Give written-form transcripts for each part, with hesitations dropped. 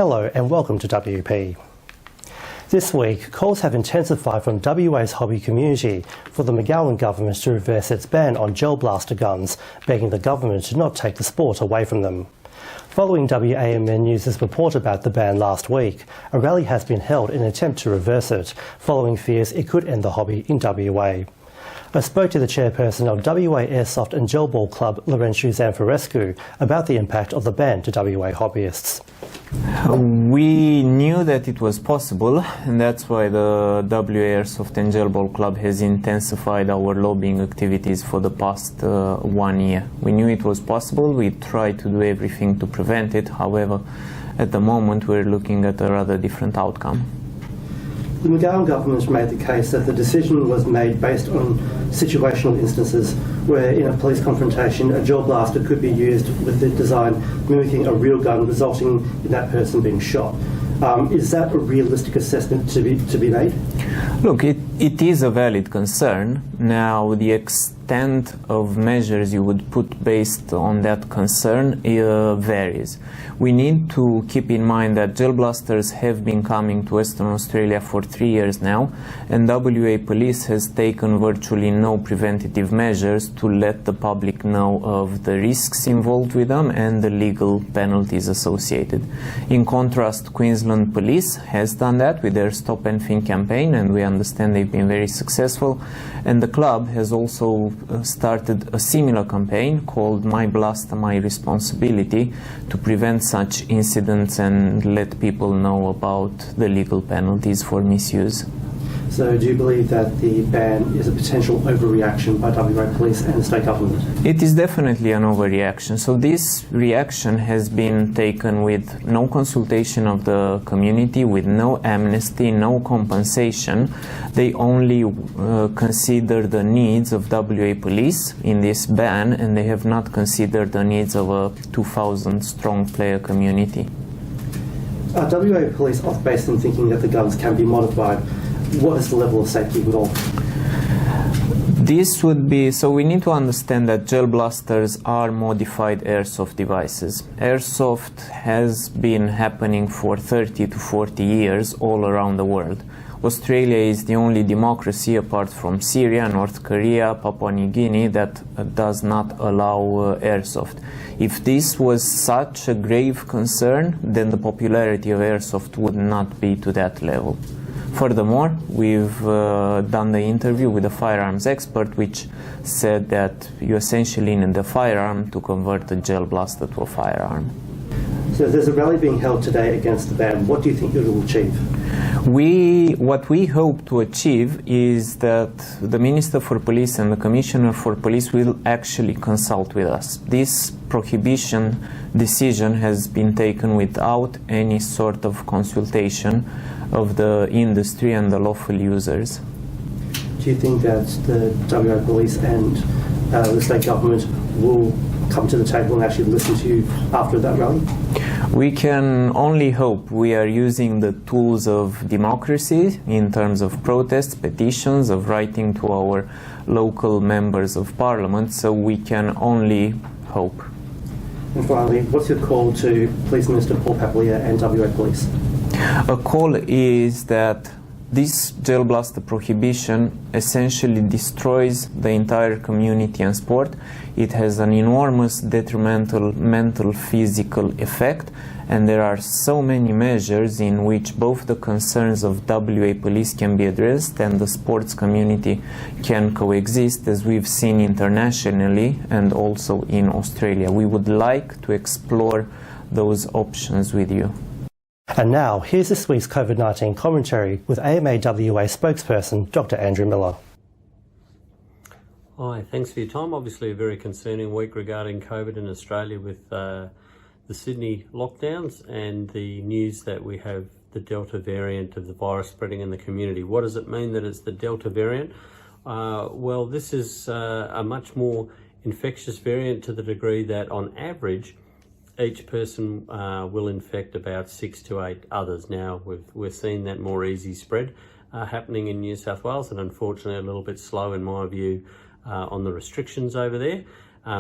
Hello and welcome to WP. This week, calls have intensified from WA's hobby community for the McGowan government to reverse its ban on gel blaster guns, begging the government to not take the sport away from them. Following WAMN News' report about the ban last week, a rally has been held in an attempt to reverse it, following fears it could end the hobby in WA. I spoke to the chairperson of WA Airsoft and Gel Ball Club, Laurentiu Zanforescu, about the impact of the ban to WA hobbyists. We knew that it was possible, and that's why the WA Airsoft and Gel Ball Club has intensified our lobbying activities for the past 1 year. We knew it was possible, we tried to do everything to prevent it, however, at the moment we're looking at a rather different outcome. The McGowan government made the case that the decision was made based on situational instances where in a police confrontation a gel blaster could be used with the design mimicking a real gun, resulting in that person being shot. Is that a realistic assessment to be made? Look, it is a valid concern. Now, the extent of measures you would put based on that concern varies. We need to keep in mind that gel blasters have been coming to Western Australia for 3 years now, and WA Police has taken virtually no preventative measures to let the public know of the risks involved with them and the legal penalties associated. In contrast, Queensland Police has done that with their Stop and Think campaign, and we understand they've been very successful. And the club has also started a similar campaign called My Blaster, My Responsibility to prevent such incidents and let people know about the legal penalties for misuse. So do you believe that the ban is a potential overreaction by WA Police and the state government? It is definitely an overreaction. So this reaction has been taken with no consultation of the community, with no amnesty, no compensation. They only consider the needs of WA Police in this ban, and they have not considered the needs of a 2,000 strong player community. WA Police off base in thinking that the guns can be modified. What is the level of safety with all? This would be, so we need to understand that gel blasters are modified airsoft devices. Airsoft has been happening for 30 to 40 years all around the world. Australia is the only democracy apart from Syria, North Korea, Papua New Guinea that does not allow airsoft. If this was such a grave concern, then the popularity of airsoft would not be to that level. Furthermore, we've done the interview with a firearms expert which said that you essentially need a firearm to convert a gel blaster to a firearm. So there's a rally being held today against the ban. What do you think it will achieve? What we hope to achieve is that the Minister for Police and the Commissioner for Police will actually consult with us. This prohibition decision has been taken without any sort of consultation of the industry and the lawful users. Do you think that the WA Police and the state government will come to the table and actually listen to you after that rally? We can only hope. We are using the tools of democracy in terms of protests, petitions, of writing to our local members of parliament, so we can only hope. And finally, what's your call to Police Minister Paul Papalia and WA Police? A call is that this gel blaster prohibition essentially destroys the entire community and sport. It has an enormous detrimental mental, physical effect, and there are so many measures in which both the concerns of WA Police can be addressed and the sports community can coexist, as we've seen internationally and also in Australia. We would like to explore those options with you. And now, here's this week's COVID-19 commentary with AMA-WA spokesperson Dr. Andrew Miller. Hi, thanks for your time. Obviously a very concerning week regarding COVID in Australia with the Sydney lockdowns and the news that we have the Delta variant of the virus spreading in the community. What does it mean that it's the Delta variant? Well, this is a much more infectious variant to the degree that on average each person will infect about 6 to 8 others. Now, we're seeing that more easy spread happening in New South Wales, and unfortunately a little bit slow in my view on the restrictions over there,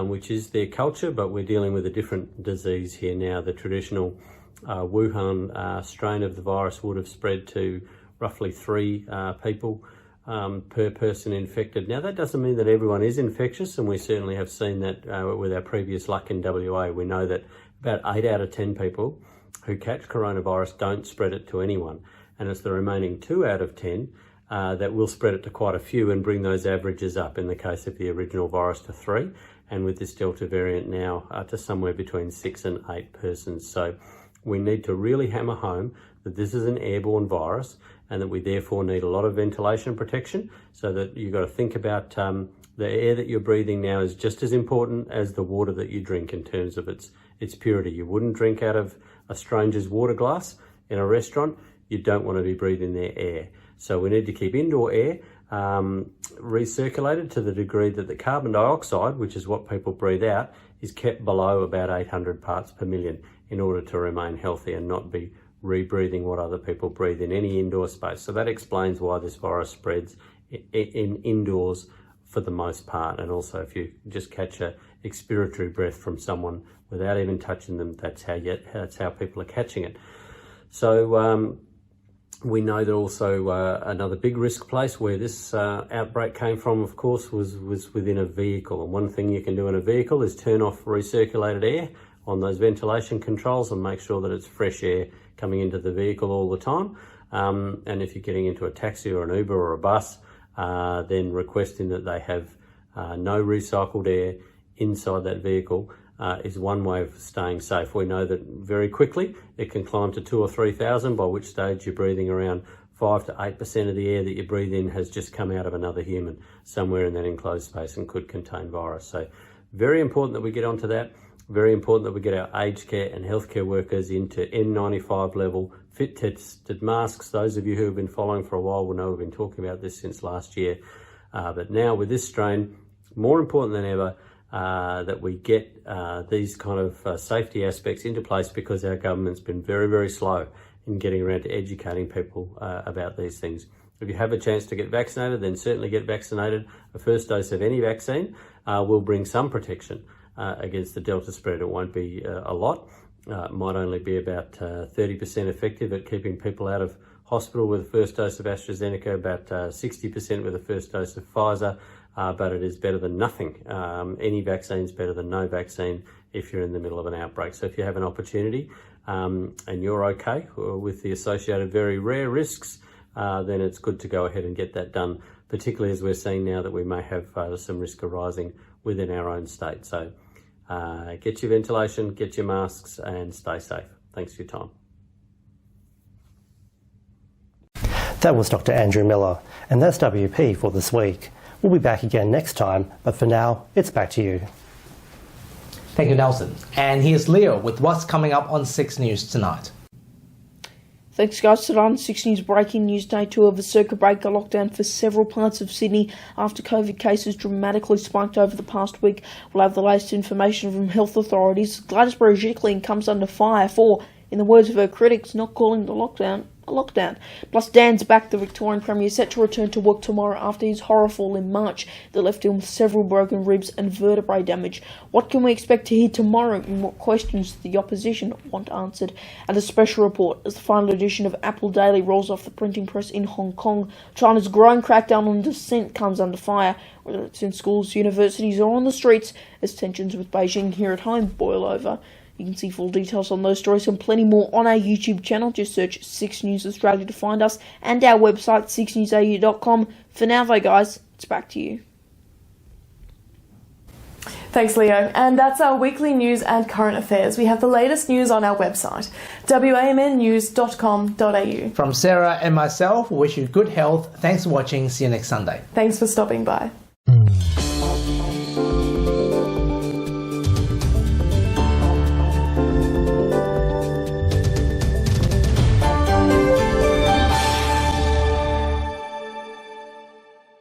which is their culture, but we're dealing with a different disease here now, the traditional Wuhan strain of the virus would have spread to roughly 3 people per person infected. Now, that doesn't mean that everyone is infectious, and we certainly have seen that with our previous luck in WA. We know that about 8 out of 10 people who catch coronavirus don't spread it to anyone, and it's the remaining 2 out of 10 that will spread it to quite a few and bring those averages up in the case of the original virus to 3, and with this Delta variant now to somewhere between 6 and 8 persons. So we need to really hammer home that this is an airborne virus and that we therefore need a lot of ventilation protection, so that you've got to think about the air that you're breathing now is just as important as the water that you drink in terms of its purity. You wouldn't drink out of a stranger's water glass in a restaurant. You don't want to be breathing their air. So we need to keep indoor air recirculated to the degree that the carbon dioxide, which is what people breathe out, is kept below about 800 parts per million in order to remain healthy and not be rebreathing what other people breathe in any indoor space. So that explains why this virus spreads in indoors for the most part. And also, if you just catch a expiratory breath from someone without even touching them, that's how people are catching it. So we know that also another big risk place where this outbreak came from, of course, was within a vehicle. And one thing you can do in a vehicle is turn off recirculated air on those ventilation controls and make sure that it's fresh air coming into the vehicle all the time. And if you're getting into a taxi or an Uber or a bus, then requesting that they have no recycled air inside that vehicle is one way of staying safe. We know that very quickly it can climb to 2,000 or 3,000, by which stage you're breathing around 5 to 8% of the air that you breathe in has just come out of another human somewhere in that enclosed space and could contain virus. So very important that we get onto that. Very important that we get our aged care and healthcare workers into N95 level fit tested masks. Those of you who have been following for a while will know we've been talking about this since last year. But now with this strain, more important than ever, that we get these kind of safety aspects into place, because our government's been very, very slow in getting around to educating people about these things. If you have a chance to get vaccinated, then certainly get vaccinated. A first dose of any vaccine will bring some protection against the Delta spread. It won't be a lot. It might only be about 30% effective at keeping people out of hospital with the first dose of AstraZeneca, about 60% with the first dose of Pfizer, but it is better than nothing. Any vaccine is better than no vaccine if you're in the middle of an outbreak. So if you have an opportunity and you're okay with the associated very rare risks, then it's good to go ahead and get that done, particularly as we're seeing now that we may have some risk arising within our own state. So get your ventilation, get your masks, and stay safe. Thanks for your time. That was Dr. Andrew Miller, and that's WP for this week. We'll be back again next time, but for now, it's back to you. Thank you, Nelson. And here's Leo with what's coming up on 6 News tonight. Thanks, guys. Today on 6 News Breaking News Day 2 of a circuit breaker lockdown for several parts of Sydney after COVID cases dramatically spiked over the past week. We'll have the latest information from health authorities. Gladys Berejiklian comes under fire for, in the words of her critics, not calling the lockdown a lockdown. Plus, Dan's back. The Victorian Premier set to return to work tomorrow after his horror fall in March that left him with several broken ribs and vertebrae damage. What can we expect to hear tomorrow, and what questions the opposition want answered? And a special report as the final edition of Apple Daily rolls off the printing press in Hong Kong. China's growing crackdown on dissent comes under fire, whether it's in schools, universities or on the streets, as tensions with Beijing here at home boil over. You can see full details on those stories and plenty more on our YouTube channel. Just search 6 News Australia to find us, and our website 6newsau.com. For now though, guys, it's back to you. Thanks, Leo. And that's our weekly news and current affairs. We have the latest news on our website, wamnnews.com.au. From Sarah and myself, we wish you good health. Thanks for watching. See you next Sunday. Thanks for stopping by.